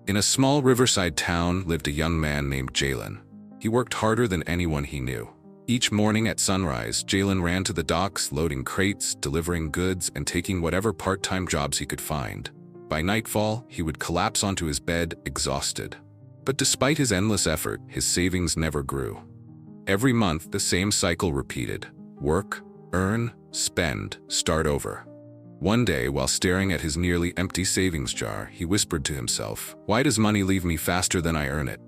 In a small riverside town lived a young man named Jalen. He worked harder than anyone he knew. Each morning at sunrise, Jalen ran to the docks, loading crates, delivering goods, and taking whatever part-time jobs he could find. By nightfall, he would collapse onto his bed, exhausted. But despite his endless effort, his savings never grew. Every month, the same cycle repeated. Work, earn, spend, start over. One day, while staring at his nearly empty savings jar, he whispered to himself, "Why does money leave me faster than I earn it?"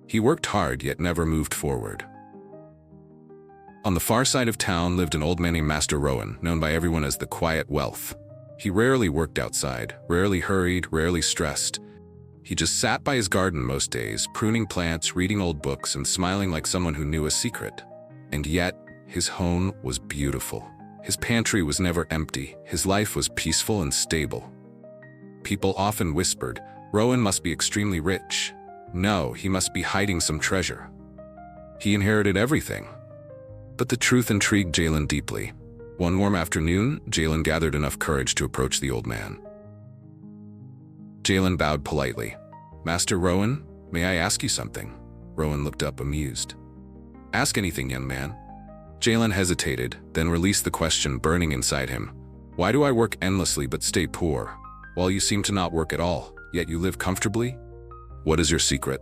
He worked hard, yet never moved forward. On the far side of town lived an old man named Master Rowan, known by everyone as the Quiet Wealth. He rarely worked outside, rarely hurried, rarely stressed. He just sat by his garden most days, pruning plants, reading old books, and smiling like someone who knew a secret. And yet, his home was beautiful. His pantry was never empty. His life was peaceful and stable. People often whispered, "Rowan must be extremely rich. No, he must be hiding some treasure. He inherited everything." But the truth intrigued Jalen deeply. One warm afternoon, Jalen gathered enough courage to approach the old man. Jalen bowed politely. "Master Rowan, may I ask you something?" Rowan looked up, amused. "Ask anything, young man." Jalen hesitated, then released the question burning inside him. "Why do I work endlessly but stay poor? While you seem to not work at all, yet you live comfortably? What is your secret?"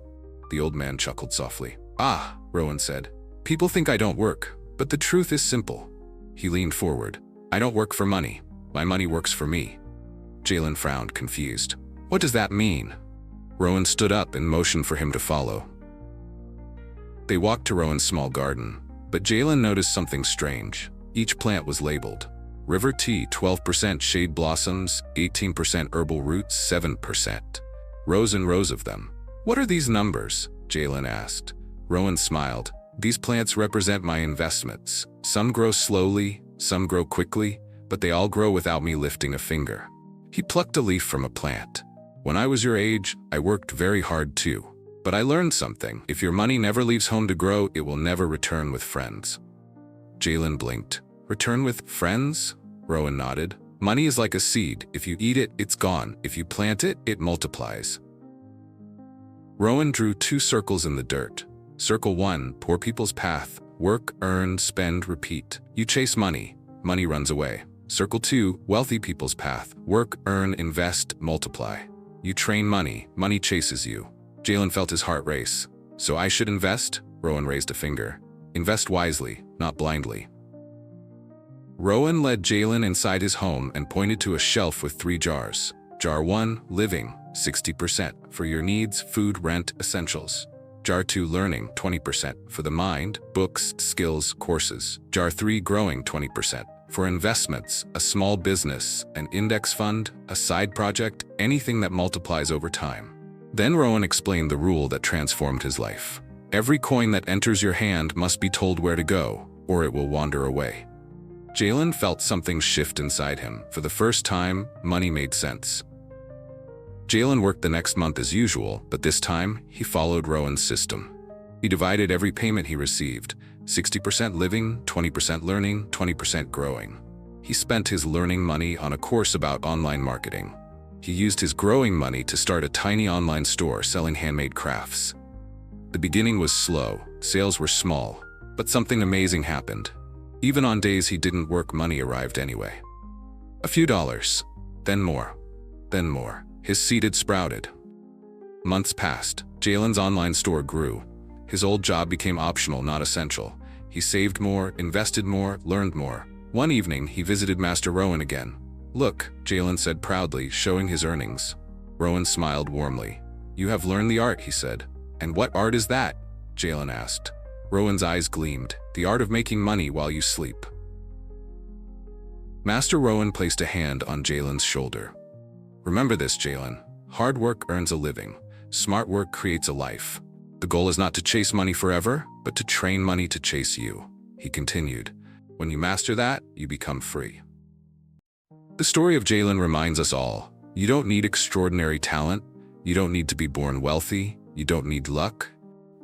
The old man chuckled softly. "Ah," Rowan said, "people think I don't work, but the truth is simple." He leaned forward. "I don't work for money. My money works for me." Jalen frowned, confused. "What does that mean?" Rowan stood up and motioned for him to follow. They walked to Rowan's small garden, but Jalen noticed something strange. Each plant was labeled. River tea, 12% shade blossoms, 18% herbal roots, 7%. Rows and rows of them. "What are these numbers?" Jalen asked. Rowan smiled. "These plants represent my investments. Some grow slowly, some grow quickly, but they all grow without me lifting a finger." He plucked a leaf from a plant. "When I was your age, I worked very hard too. But I learned something. If your money never leaves home to grow, it will never return with friends." Jalen blinked. "Return with friends?" Rowan nodded. "Money is like a seed. If you eat it, it's gone. If you plant it, it multiplies." Rowan drew 2 circles in the dirt. Circle 1, poor people's path. Work, earn, spend, repeat. You chase money. Money runs away. Circle 2, wealthy people's path. Work, earn, invest, multiply. You train money. Money chases you. Jalen felt his heart race. "So I should invest?" Rowan raised a finger. "Invest wisely, not blindly." Rowan led Jalen inside his home and pointed to a shelf with 3 jars. Jar 1, living, 60%, for your needs, food, rent, essentials. Jar 2, learning, 20%, for the mind, books, skills, courses. Jar 3, growing, 20%, for investments, a small business, an index fund, a side project, anything that multiplies over time. Then Rowan explained the rule that transformed his life. Every coin that enters your hand must be told where to go, or it will wander away. Jalen felt something shift inside him. For the first time, money made sense. Jalen worked the next month as usual, but this time, he followed Rowan's system. He divided every payment he received, 60% living, 20% learning, 20% growing. He spent his learning money on a course about online marketing. He used his growing money to start a tiny online store selling handmade crafts. The beginning was slow, sales were small, but something amazing happened. Even on days he didn't work, money arrived anyway. A few dollars, then more, then more. His seed had sprouted. Months passed. Jalen's online store grew. His old job became optional, not essential. He saved more, invested more, learned more. One evening, he visited Master Rowan again. "Look," Jalen said proudly, showing his earnings. Rowan smiled warmly. "You have learned the art," he said. "And what art is that?" Jalen asked. Rowan's eyes gleamed. "The art of making money while you sleep." Master Rowan placed a hand on Jalen's shoulder. "Remember this, Jalen. Hard work earns a living. Smart work creates a life. The goal is not to chase money forever, but to train money to chase you," he continued. "When you master that, you become free." The story of Jalen reminds us all, you don't need extraordinary talent, you don't need to be born wealthy, you don't need luck.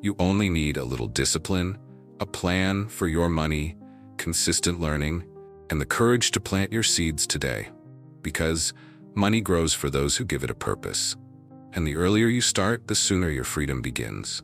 You only need a little discipline, a plan for your money, consistent learning, and the courage to plant your seeds today. Because money grows for those who give it a purpose. And the earlier you start, the sooner your freedom begins.